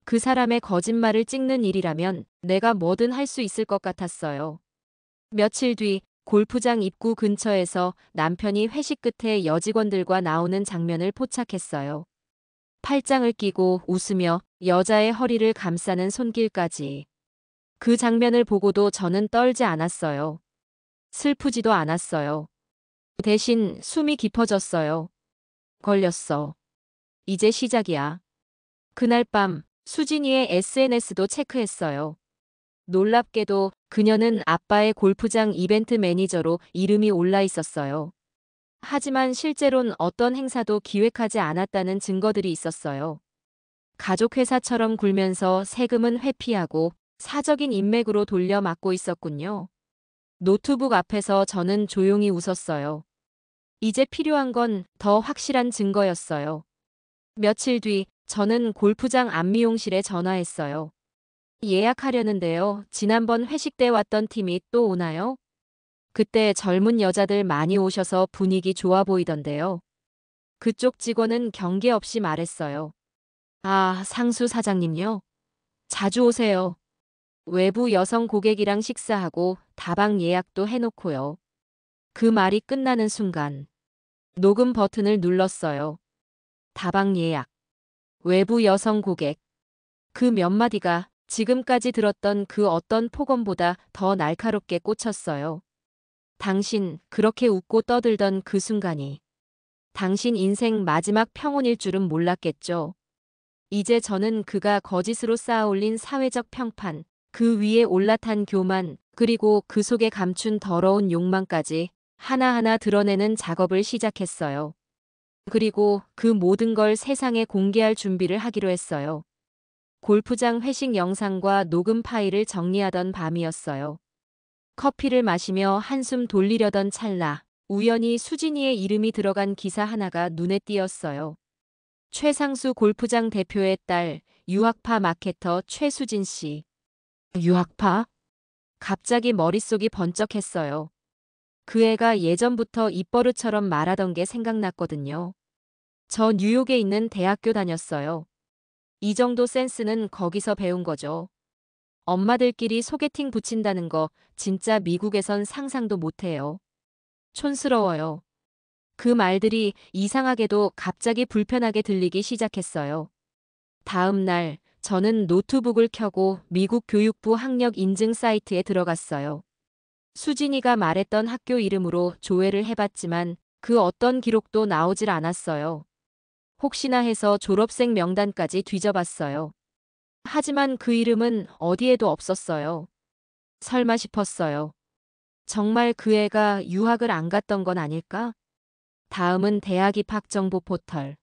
그 사람의 거짓말을 찍는 일이라면 내가 뭐든 할 수 있을 것 같았어요. 며칠 뒤 골프장 입구 근처에서 남편이 회식 끝에 여직원들과 나오는 장면을 포착했어요. 팔짱을 끼고 웃으며 여자의 허리를 감싸는 손길까지. 그 장면을 보고도 저는 떨지 않았어요. 슬프지도 않았어요. 대신 숨이 깊어졌어요. 걸렸어. 이제 시작이야. 그날 밤 수진이의 SNS도 체크했어요. 놀랍게도 그녀는 아빠의 골프장 이벤트 매니저로 이름이 올라 있었어요. 하지만 실제론 어떤 행사도 기획하지 않았다는 증거들이 있었어요. 가족 회사처럼 굴면서 세금은 회피하고 사적인 인맥으로 돌려막고 있었군요. 노트북 앞에서 저는 조용히 웃었어요. 이제 필요한 건 더 확실한 증거였어요. 며칠 뒤 저는 골프장 안미용실에 전화했어요. 예약하려는데요. 지난번 회식 때 왔던 팀이 또 오나요? 그때 젊은 여자들 많이 오셔서 분위기 좋아 보이던데요. 그쪽 직원은 경계 없이 말했어요. 아, 상수 사장님요? 자주 오세요. 외부 여성 고객이랑 식사하고 다방 예약도 해놓고요. 그 말이 끝나는 순간 녹음 버튼을 눌렀어요. 다방 예약, 외부 여성 고객. 그 몇 마디가 지금까지 들었던 그 어떤 폭언보다 더 날카롭게 꽂혔어요. 당신 그렇게 웃고 떠들던 그 순간이 당신 인생 마지막 평온일 줄은 몰랐겠죠. 이제 저는 그가 거짓으로 쌓아올린 사회적 평판, 그 위에 올라탄 교만, 그리고 그 속에 감춘 더러운 욕망까지 하나하나 드러내는 작업을 시작했어요. 그리고 그 모든 걸 세상에 공개할 준비를 하기로 했어요. 골프장 회식 영상과 녹음 파일을 정리하던 밤이었어요. 커피를 마시며 한숨 돌리려던 찰나, 우연히 수진이의 이름이 들어간 기사 하나가 눈에 띄었어요. 최상수 골프장 대표의 딸, 유학파 마케터 최수진 씨. 유학파? 갑자기 머릿속이 번쩍했어요. 그 애가 예전부터 입버릇처럼 말하던 게 생각났거든요. 저 뉴욕에 있는 대학교 다녔어요. 이 정도 센스는 거기서 배운 거죠. 엄마들끼리 소개팅 붙인다는 거 진짜 미국에선 상상도 못해요. 촌스러워요. 그 말들이 이상하게도 갑자기 불편하게 들리기 시작했어요. 다음 날 저는 노트북을 켜고 미국 교육부 학력 인증 사이트에 들어갔어요. 수진이가 말했던 학교 이름으로 조회를 해봤지만 그 어떤 기록도 나오질 않았어요. 혹시나 해서 졸업생 명단까지 뒤져봤어요. 하지만 그 이름은 어디에도 없었어요. 설마 싶었어요. 정말 그 애가 유학을 안 갔던 건 아닐까? 다음은 대학 입학 정보 포털.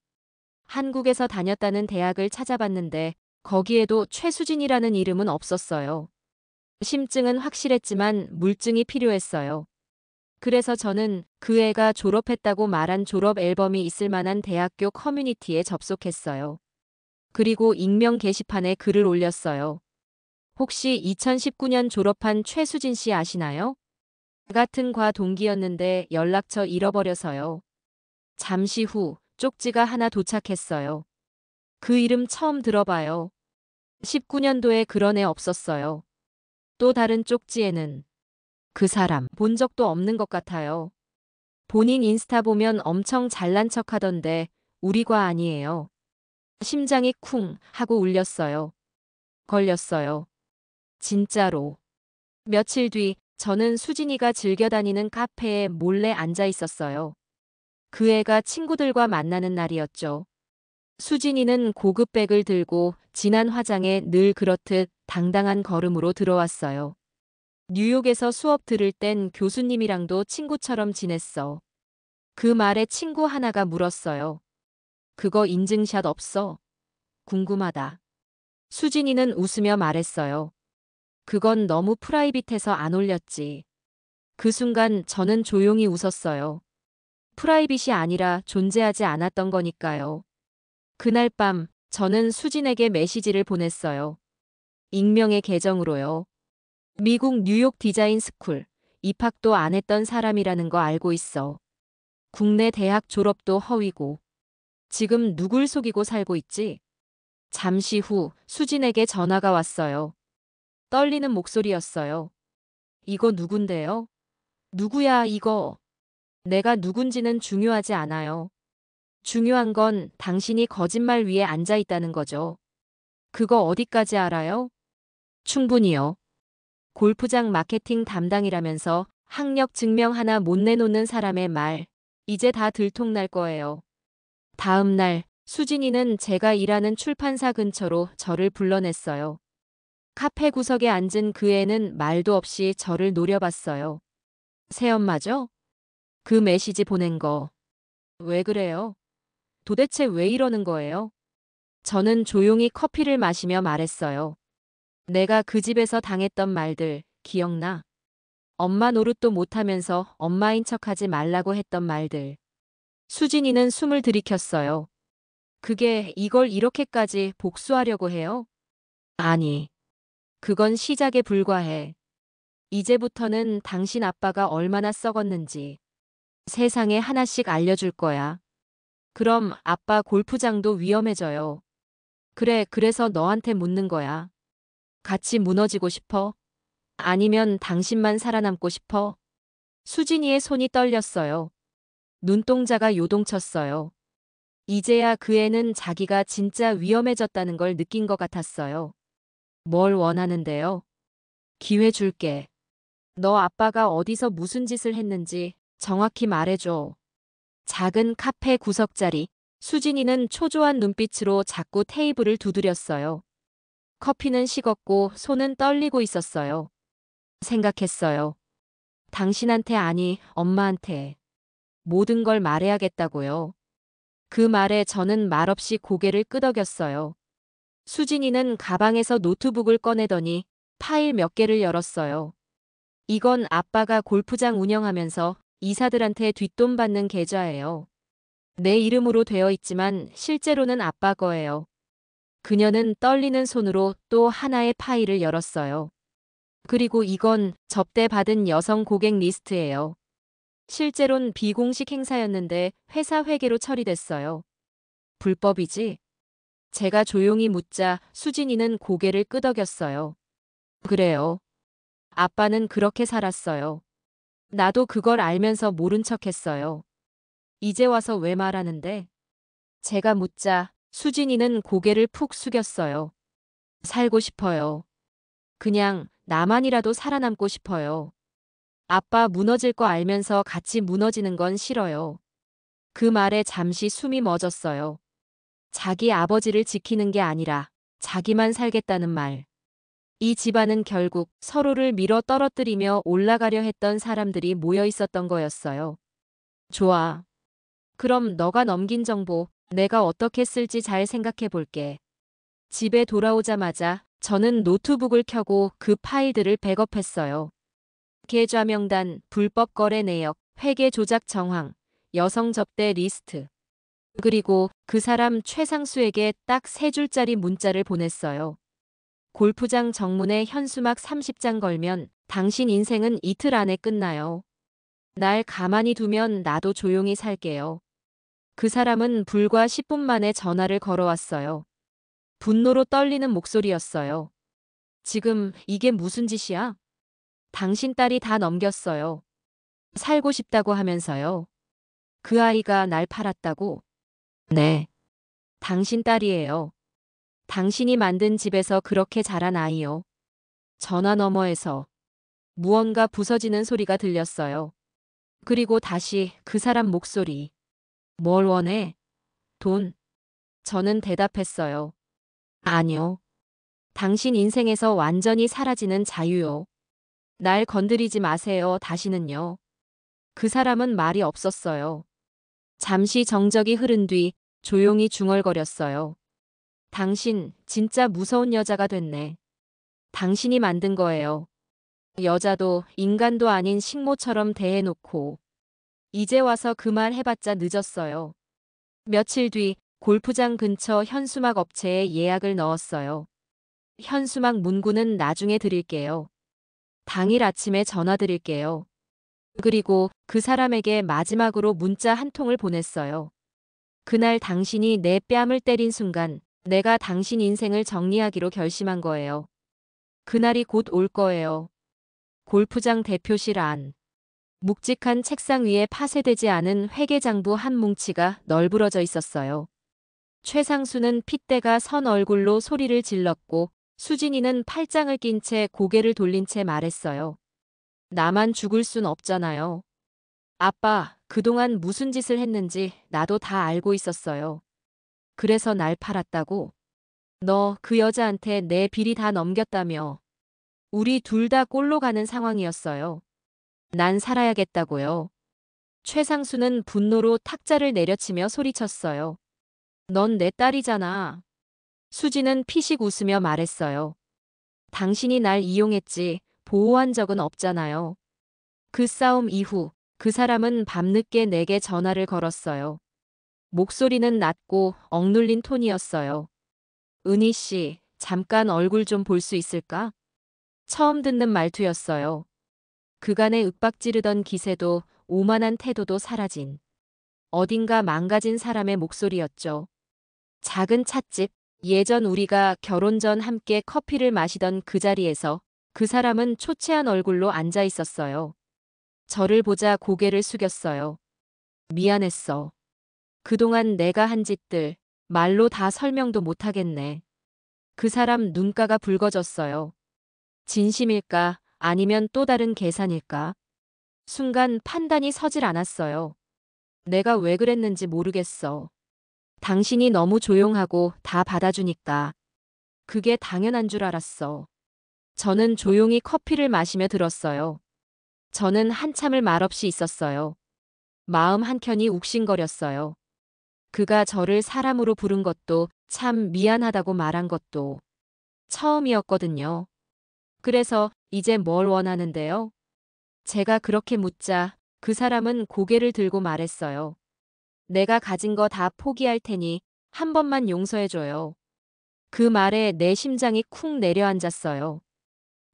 한국에서 다녔다는 대학을 찾아봤는데 거기에도 최수진이라는 이름은 없었어요. 심증은 확실했지만 물증이 필요했어요. 그래서 저는 그 애가 졸업했다고 말한 졸업 앨범이 있을 만한 대학교 커뮤니티에 접속했어요. 그리고 익명 게시판에 글을 올렸어요. 혹시 2019년 졸업한 최수진 씨 아시나요? 같은 과 동기였는데 연락처 잃어버려서요. 잠시 후 쪽지가 하나 도착했어요. 그 이름 처음 들어봐요. 19년도에 그런 애 없었어요. 또 다른 쪽지에는 그 사람 본 적도 없는 것 같아요. 본인 인스타 보면 엄청 잘난 척 하던데 우리 과 아니에요. 심장이 쿵 하고 울렸어요. 걸렸어요. 진짜로. 며칠 뒤 저는 수진이가 즐겨 다니는 카페에 몰래 앉아 있었어요. 그 애가 친구들과 만나는 날이었죠. 수진이는 고급 백을 들고 진한 화장에 늘 그렇듯 당당한 걸음으로 들어왔어요. 뉴욕에서 수업 들을 땐 교수님이랑도 친구처럼 지냈어. 그 말에 친구 하나가 물었어요. 그거 인증샷 없어? 궁금하다. 수진이는 웃으며 말했어요. 그건 너무 프라이빗해서 안 올렸지. 그 순간 저는 조용히 웃었어요. 프라이빗이 아니라 존재하지 않았던 거니까요. 그날 밤 저는 수진에게 메시지를 보냈어요. 익명의 계정으로요. 미국 뉴욕 디자인 스쿨 입학도 안 했던 사람이라는 거 알고 있어. 국내 대학 졸업도 허위고. 지금 누굴 속이고 살고 있지? 잠시 후 수진에게 전화가 왔어요. 떨리는 목소리였어요. 이거 누군데요? 누구야 이거? 내가 누군지는 중요하지 않아요. 중요한 건 당신이 거짓말 위에 앉아 있다는 거죠. 그거 어디까지 알아요? 충분히요. 골프장 마케팅 담당이라면서 학력 증명 하나 못 내놓는 사람의 말, 이제 다 들통날 거예요. 다음 날 수진이는 제가 일하는 출판사 근처로 저를 불러냈어요. 카페 구석에 앉은 그 애는 말도 없이 저를 노려봤어요. 새엄마죠? 그 메시지 보낸 거. 왜 그래요? 도대체 왜 이러는 거예요? 저는 조용히 커피를 마시며 말했어요. 내가 그 집에서 당했던 말들 기억나? 엄마 노릇도 못하면서 엄마인 척하지 말라고 했던 말들. 수진이는 숨을 들이켰어요. 그게 이걸 이렇게까지 복수하려고 해요? 아니, 그건 시작에 불과해. 이제부터는 당신 아빠가 얼마나 썩었는지 세상에 하나씩 알려줄 거야. 그럼 아빠 골프장도 위험해져요. 그래, 그래서 너한테 묻는 거야. 같이 무너지고 싶어? 아니면 당신만 살아남고 싶어? 수진이의 손이 떨렸어요. 눈동자가 요동쳤어요. 이제야 그 애는 자기가 진짜 위험해졌다는 걸 느낀 것 같았어요. 뭘 원하는데요? 기회 줄게. 너 아빠가 어디서 무슨 짓을 했는지 정확히 말해줘. 작은 카페 구석자리. 수진이는 초조한 눈빛으로 자꾸 테이블을 두드렸어요. 커피는 식었고 손은 떨리고 있었어요. 생각했어요. 당신한테 아니, 엄마한테. 모든 걸 말해야겠다고요. 그 말에 저는 말없이 고개를 끄덕였어요. 수진이는 가방에서 노트북을 꺼내더니 파일 몇 개를 열었어요. 이건 아빠가 골프장 운영하면서 이사들한테 뒷돈 받는 계좌예요. 내 이름으로 되어 있지만 실제로는 아빠 거예요. 그녀는 떨리는 손으로 또 하나의 파일을 열었어요. 그리고 이건 접대받은 여성 고객 리스트예요. 실제론 비공식 행사였는데 회사 회계로 처리됐어요. 불법이지? 제가 조용히 묻자 수진이는 고개를 끄덕였어요. 그래요. 아빠는 그렇게 살았어요. 나도 그걸 알면서 모른 척했어요. 이제 와서 왜 말하는데? 제가 묻자 수진이는 고개를 푹 숙였어요. 살고 싶어요. 그냥 나만이라도 살아남고 싶어요. 아빠 무너질 거 알면서 같이 무너지는 건 싫어요. 그 말에 잠시 숨이 멎었어요. 자기 아버지를 지키는 게 아니라 자기만 살겠다는 말. 이 집안은 결국 서로를 밀어 떨어뜨리며 올라가려 했던 사람들이 모여 있었던 거였어요. 좋아. 그럼 너가 넘긴 정보 내가 어떻게 쓸지 잘 생각해 볼게. 집에 돌아오자마자 저는 노트북을 켜고 그 파일들을 백업했어요. 계좌 명단, 불법 거래 내역, 회계 조작 정황, 여성 접대 리스트. 그리고 그 사람 최상수에게 딱 3줄짜리 문자를 보냈어요. 골프장 정문에 현수막 30장 걸면 당신 인생은 이틀 안에 끝나요. 날 가만히 두면 나도 조용히 살게요. 그 사람은 불과 10분 만에 전화를 걸어왔어요. 분노로 떨리는 목소리였어요. 지금 이게 무슨 짓이야? 당신 딸이 다 넘겼어요. 살고 싶다고 하면서요. 그 아이가 날 팔았다고? 네. 당신 딸이에요. 당신이 만든 집에서 그렇게 자란 아이요. 전화 너머에서 무언가 부서지는 소리가 들렸어요. 그리고 다시 그 사람 목소리. 뭘 원해? 돈. 저는 대답했어요. 아니요. 당신 인생에서 완전히 사라지는 자유요. 날 건드리지 마세요. 다시는요. 그 사람은 말이 없었어요. 잠시 정적이 흐른 뒤 조용히 중얼거렸어요. 당신 진짜 무서운 여자가 됐네. 당신이 만든 거예요. 여자도 인간도 아닌 식모처럼 대해놓고. 이제 와서 그 말 해봤자 늦었어요. 며칠 뒤 골프장 근처 현수막 업체에 예약을 넣었어요. 현수막 문구는 나중에 드릴게요. 당일 아침에 전화 드릴게요. 그리고 그 사람에게 마지막으로 문자 한 통을 보냈어요. 그날 당신이 내 뺨을 때린 순간 내가 당신 인생을 정리하기로 결심한 거예요. 그날이 곧 올 거예요. 골프장 대표실 안. 묵직한 책상 위에 파쇄되지 않은 회계장부 한 뭉치가 널브러져 있었어요. 최상수는 핏대가 선 얼굴로 소리를 질렀고 수진이는 팔짱을 낀 채 고개를 돌린 채 말했어요. 나만 죽을 순 없잖아요. 아빠, 그동안 무슨 짓을 했는지 나도 다 알고 있었어요. 그래서 날 팔았다고? 너 그 여자한테 내 비리 다 넘겼다며. 우리 둘 다 꼴로 가는 상황이었어요. 난 살아야겠다고요. 최상수는 분노로 탁자를 내려치며 소리쳤어요. 넌 내 딸이잖아. 수지는 피식 웃으며 말했어요. 당신이 날 이용했지 보호한 적은 없잖아요. 그 싸움 이후 그 사람은 밤늦게 내게 전화를 걸었어요. 목소리는 낮고 억눌린 톤이었어요. 은희 씨, 잠깐 얼굴 좀 볼 수 있을까? 처음 듣는 말투였어요. 그간의 윽박지르던 기세도 오만한 태도도 사라진 어딘가 망가진 사람의 목소리였죠. 작은 찻집, 예전 우리가 결혼 전 함께 커피를 마시던 그 자리에서 그 사람은 초췌한 얼굴로 앉아 있었어요. 저를 보자 고개를 숙였어요. 미안했어. 그동안 내가 한 짓들 말로 다 설명도 못하겠네. 그 사람 눈가가 붉어졌어요. 진심일까 아니면 또 다른 계산일까? 순간 판단이 서질 않았어요. 내가 왜 그랬는지 모르겠어. 당신이 너무 조용하고 다 받아주니까. 그게 당연한 줄 알았어. 저는 조용히 커피를 마시며 들었어요. 저는 한참을 말없이 있었어요. 마음 한켠이 욱신거렸어요. 그가 저를 사람으로 부른 것도 참 미안하다고 말한 것도 처음이었거든요. 그래서 이제 뭘 원하는데요? 제가 그렇게 묻자 그 사람은 고개를 들고 말했어요. 내가 가진 거 다 포기할 테니 한 번만 용서해줘요. 그 말에 내 심장이 쿵 내려앉았어요.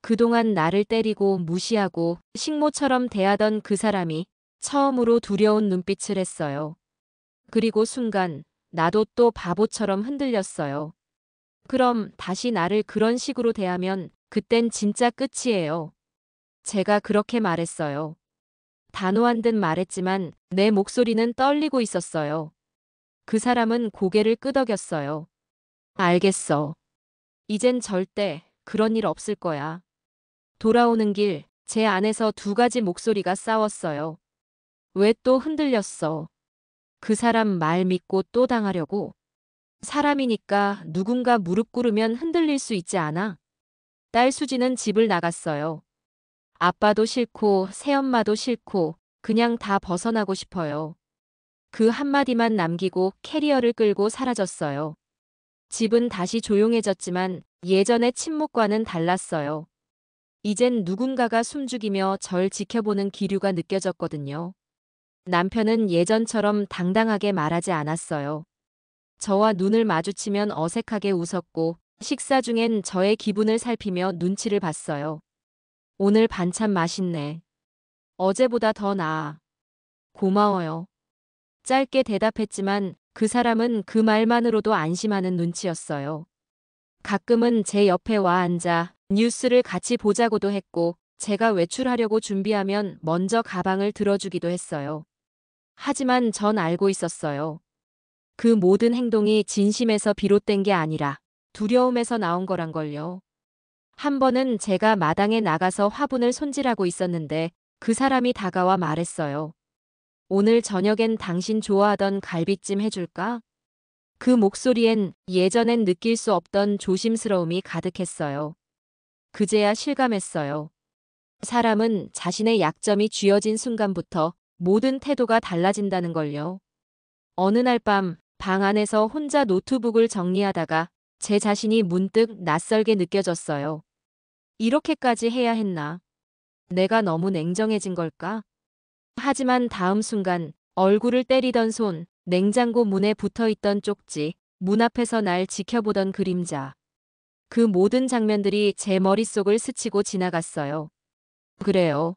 그동안 나를 때리고 무시하고 식모처럼 대하던 그 사람이 처음으로 두려운 눈빛을 했어요. 그리고 순간 나도 또 바보처럼 흔들렸어요. 그럼 다시 나를 그런 식으로 대하면 그땐 진짜 끝이에요. 제가 그렇게 말했어요. 단호한 듯 말했지만 내 목소리는 떨리고 있었어요. 그 사람은 고개를 끄덕였어요. 알겠어. 이젠 절대 그런 일 없을 거야. 돌아오는 길, 제 안에서 두 가지 목소리가 싸웠어요. 왜 또 흔들렸어? 그 사람 말 믿고 또 당하려고? 사람이니까 누군가 무릎 꿇으면 흔들릴 수 있지 않아? 딸 수지는 집을 나갔어요. 아빠도 싫고 새엄마도 싫고 그냥 다 벗어나고 싶어요. 그 한마디만 남기고 캐리어를 끌고 사라졌어요. 집은 다시 조용해졌지만 예전의 침묵과는 달랐어요. 이젠 누군가가 숨죽이며 절 지켜보는 기류가 느껴졌거든요. 남편은 예전처럼 당당하게 말하지 않았어요. 저와 눈을 마주치면 어색하게 웃었고 식사 중엔 저의 기분을 살피며 눈치를 봤어요. 오늘 반찬 맛있네. 어제보다 더 나아. 고마워요. 짧게 대답했지만 그 사람은 그 말만으로도 안심하는 눈치였어요. 가끔은 제 옆에 와 앉아 뉴스를 같이 보자고도 했고 제가 외출하려고 준비하면 먼저 가방을 들어주기도 했어요. 하지만 전 알고 있었어요. 그 모든 행동이 진심에서 비롯된 게 아니라 두려움에서 나온 거란 걸요. 한 번은 제가 마당에 나가서 화분을 손질하고 있었는데 그 사람이 다가와 말했어요. 오늘 저녁엔 당신 좋아하던 갈비찜 해줄까? 그 목소리엔 예전엔 느낄 수 없던 조심스러움이 가득했어요. 그제야 실감했어요. 사람은 자신의 약점이 쥐어진 순간부터 모든 태도가 달라진다는 걸요. 어느 날 밤 방 안에서 혼자 노트북을 정리하다가 제 자신이 문득 낯설게 느껴졌어요. 이렇게까지 해야 했나? 내가 너무 냉정해진 걸까? 하지만 다음 순간 얼굴을 때리던 손, 냉장고 문에 붙어있던 쪽지, 문 앞에서 날 지켜보던 그림자. 그 모든 장면들이 제 머릿속을 스치고 지나갔어요. 그래요.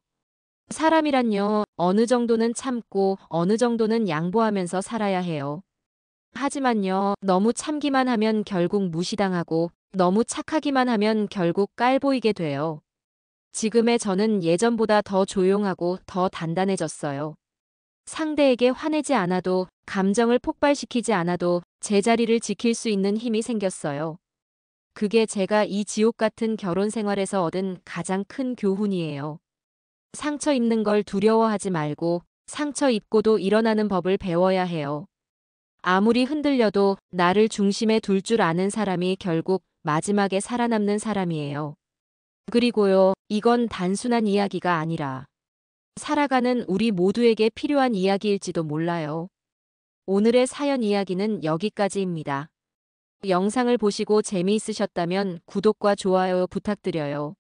사람이란요, 어느 정도는 참고 어느 정도는 양보하면서 살아야 해요. 하지만요, 너무 참기만 하면 결국 무시당하고 너무 착하기만 하면 결국 깔보이게 돼요. 지금의 저는 예전보다 더 조용하고 더 단단해졌어요. 상대에게 화내지 않아도 감정을 폭발시키지 않아도 제자리를 지킬 수 있는 힘이 생겼어요. 그게 제가 이 지옥 같은 결혼 생활에서 얻은 가장 큰 교훈이에요. 상처 입는 걸 두려워하지 말고 상처 입고도 일어나는 법을 배워야 해요. 아무리 흔들려도 나를 중심에 둘 줄 아는 사람이 결국 마지막에 살아남는 사람이에요. 그리고요, 이건 단순한 이야기가 아니라 살아가는 우리 모두에게 필요한 이야기일지도 몰라요. 오늘의 사연 이야기는 여기까지입니다. 영상을 보시고 재미있으셨다면 구독과 좋아요 부탁드려요.